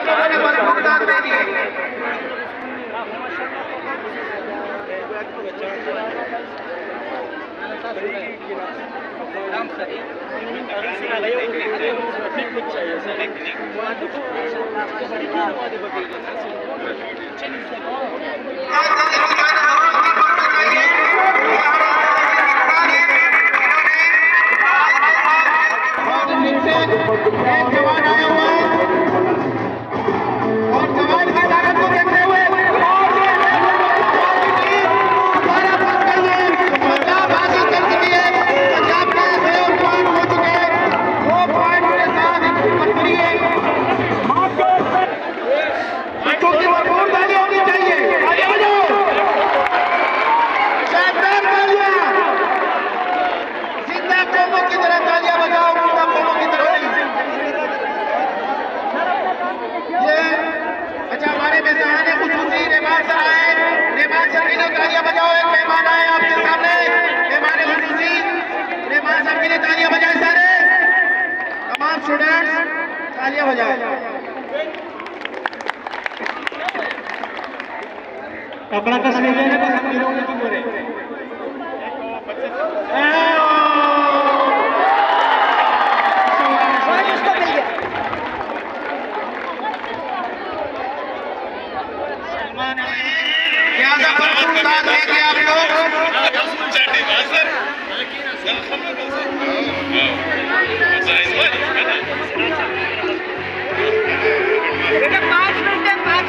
लोगों ने योगदान दे दिए। एक जवान आया हुआ है और जवान की ताकत को देखते हुए हमारा पंकज पंजाब हासिल कर चुकी है। पंजाब के 2 पॉइंट हो चुके हैं, 2 पॉइंट के साथ पटरी है क्योंकि भरपूर ताली होनी चाहिए। आगे बढ़ो, शानदार तालियां, जिंदा कौमों की तरह तालियां बजाओ, जिंदा कौमों की तरह नहीं। ये अच्छा, हमारे मेहमान है खुशूसी रेमान सर आए, रेमान सर के लिए तालियां बजाओ। एक मेहमान आए आपके सामने, मेहमान खुशूसी रेमान सर के लिए तालियां बजाए सारे तमाम स्टूडेंट्स, तालियां बजाए। कपड़ा कस ले जाएगा तो सब गिरोगे की बोले आप लोग 5 मिनट है, 5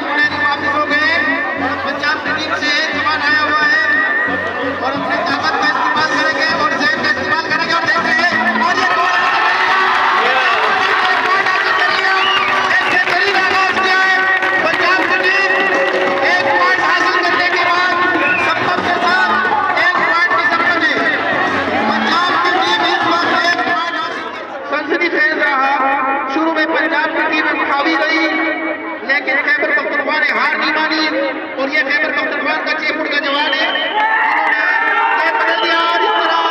मिनट वापस हो गए। पंजाब की टीम से जवान आया हुआ है और अपनी ताकत का इस्तेमाल करेंगे और जहन का इस्तेमाल करेंगे और देखेंगे और ये बेहतरीन आगाज किया है पंजाब की टीम। 1 पॉइंट हासिल करने के बाद संभव के साथ 1 पॉइंट की संपत्ति पंजाब की टीम इस वक्त 1 पॉइंट हासिल सनसनी खेल रहा। शुरू में पंजाब की टीम हावी रही लेकिन खैबर पख्तूनख्वा ने हार नहीं मानी और ये खैबर पख्तूनख्वा का चेपुर का जवान है, इन्होंने ये बदल दिया और इस तरह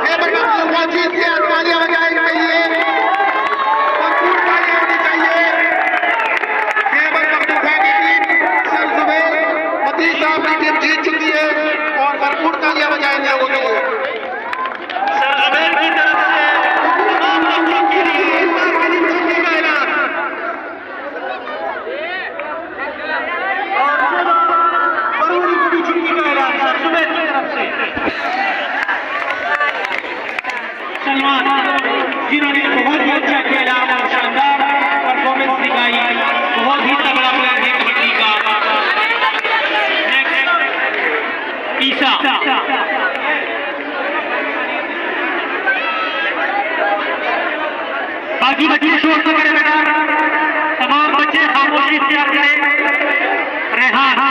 खैबर पख्तूनख्वा जीत के तालियां बजाए इनके लिए, भरपूर तालियां होनी चाहिए। खैबर पख्तूनख्वा की टीम सर जुबैर मतीन साहब की टीम जीत चुकी है और भरपूर तालियां बजाए लोगों के लिए। सर जुबैर की तरफ से तमाम लोगों के लिए इस बार वाली ट्रॉफी का ऐलान सलमान, जिन्होंने बहुत ही अच्छा खेला और शानदार परफॉर्मेंस दिखाई, बहुत ही तगड़ा प्लेयर है कबड्डी का। ईसा बाकी बच्चे शोर तो करें बेटा, तमाम बच्चे खामोशी इख्तियार करें। रेहान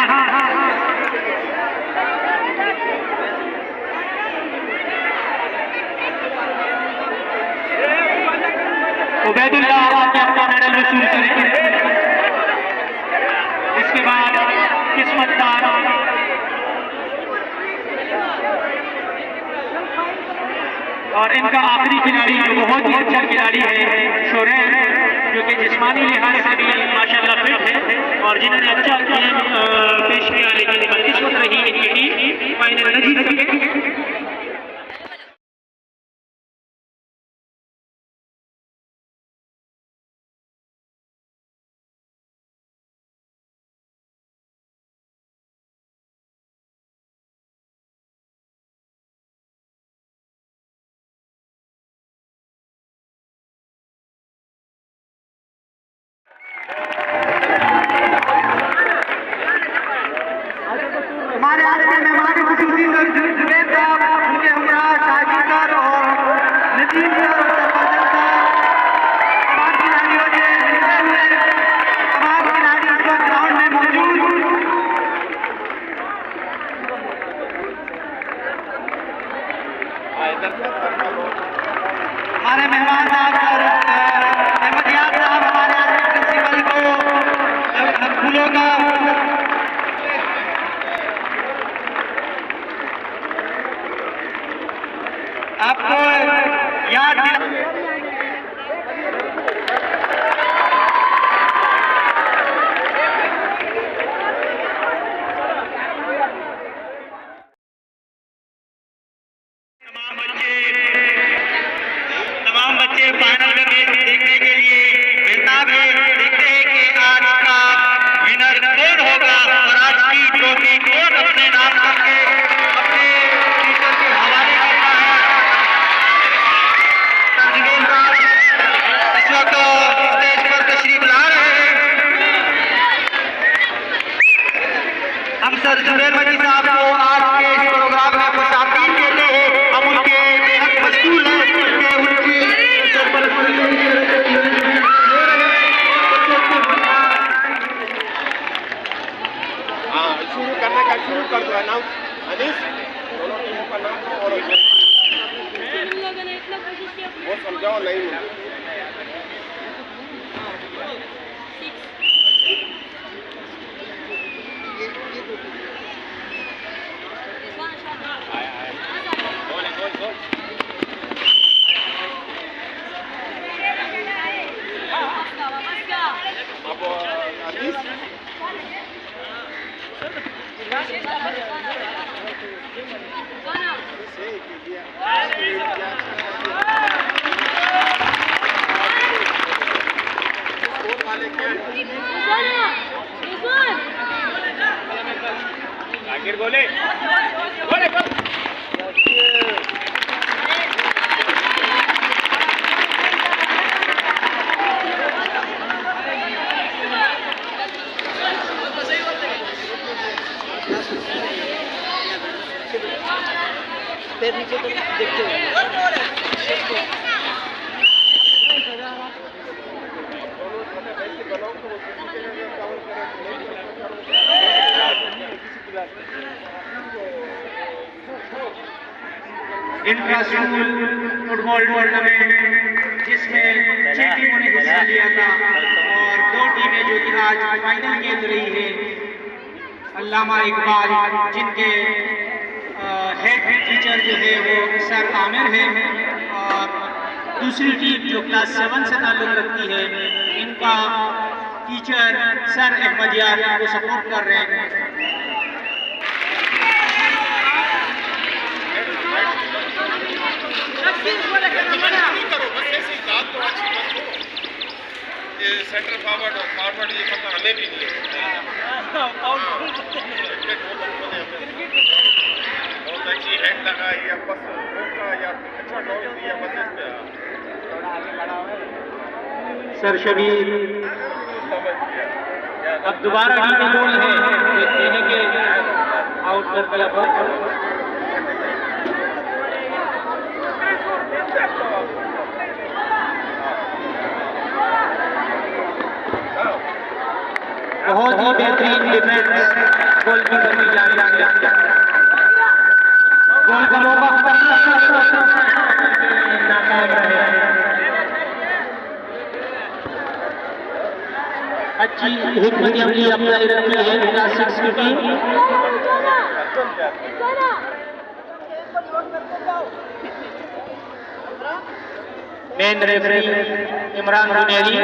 उबैदुल्लाह आपने अपना मेडल वसूल करेंगे। इसके बाद किस्मतदार और इनका आखिरी खिलाड़ी जो बहुत ही अच्छा खिलाड़ी है शोरेन, जो कि जिस्मानी लिहाज से भी माशाल्लाह फिट है और जिन्होंने अच्छा गेम पेश किया लेकिन बदकिस्मत रही इनकी टीम फाइनल नहीं जीत सके। हमारे आज के मेहमान खुशूसी सर जुबैर साहब, उनके हमरा शाजी सर और नजीम सर और सरफराज सर, तमाम खिलाड़ियों ने मिलते हुए तमाम खिलाड़ी इस वक्त ग्राउंड में मौजूद। हमारे मेहमान साहब और अहमदियात साहब हमारे आज के प्रिंसिपल को फूलों का आपको याद देखने के लिए बेताब है। देखते हैं कि आज का विनर कौन होगा और आज की ट्रॉफी कौन अपने नाम करके अपने टीचर के हवाले करता है। तंजील साहब इस वक्त स्टेज पर तशरीफ ला रहे हैं। हम सर जुबैर मती साहब को आज के इस प्रोग्राम में खुशामदीद कहते हैं। हम उनके बेहद मशगूल हैं कि उनकी शुरू करने का शुरू कर दो अनाउंस अनीस दोनों टीमों का नाम और वो समझाओ नहीं अब अनीस आखिर गोले गोले पैर नीचे तो देखते हो इंट्रा स्कूल फुटबॉल टूर्नामेंट जिसमें 6 टीमों ने हिस्सा लिया था और 2 टीमें जो कि आज फाइनल खेल रही है। अल्लामा इकबाल जिनके हेड टीचर जो है वो सर आमिर है और दूसरी टीम जो क्लास 7 से ताल्लुक़ रखती है इनका टीचर सर अहमद यार को सपोर्ट कर रहे हैं। सेंटर फॉरवर्ड और फॉरवर्ड ये पता हमें भी नहीं है। बहुत अच्छी हेड लगाई या बस रोका या अच्छा डॉल दिया बस इस पे सर शबीर समझ गया। अब दोबारा टीम गोल है देखते हैं कि आउट कर क्लब बहुत ही बेहतरीन डिफेंस गोलकीपर की जानिब से गोल का मौका नाकाम रहे। अच्छी हिट मीडियमली अप्लाई रखी है क्लास 6 की टीम। मेन रेफरी इमरान रुनेरी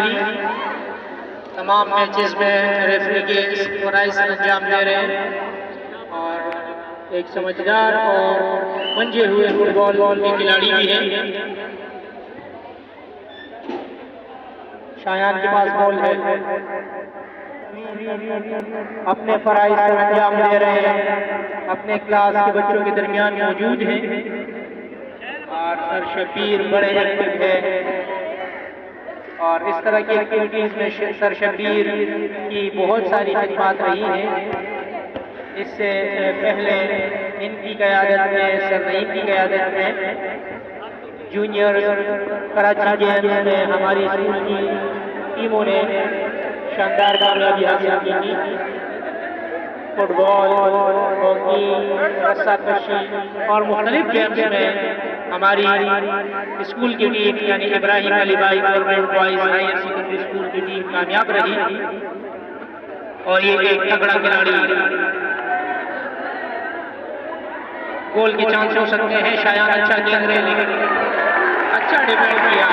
तमाम मैचेस में रेफरी के फराइज अंजाम दे रहे हैं और एक समझदार और मंजे हुए फुटबॉल के खिलाड़ी भी हैं। शायान के पास बॉल है, अपने फराइज अंजाम दे रहे हैं, अपने क्लास के बच्चों के दरमियान मौजूद हैं और सर शबीर बड़े एक्टिव है और इस तरह की एक्टिविटीज़ में सर शबीर की बहुत सारी खिदमत रही हैं। इससे पहले इनकी क़यादत में सर नईम की क़यादत में जूनियर कराची गेम्स में हमारी स्कूल की टीमों ने शानदार कामयाबी हासिल की थी। फुटबॉल, हॉकी, रस्साकशी और मुख्तलिफ गेम्स में हमारी स्कूल की टीम यानी Ibrahim Ali Bhai government boys higher secondary school की टीम कामयाब रही और ये एक तगड़ा खिलाड़ी गोल के चांस हो सकते हैं। शायद अच्छा गेंद रहे लेकिन अच्छा डिफेंड किया।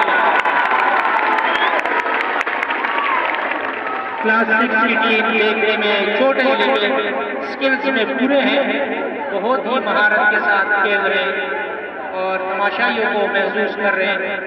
क्लास 6 की टीम देखने में छोटे लेकिन स्किल्स में पूरे हैं, बहुत ही महारत के साथ खेल रहे हैं और तमाशाइयों को महसूस कर रहे हैं।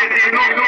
अपने जहनों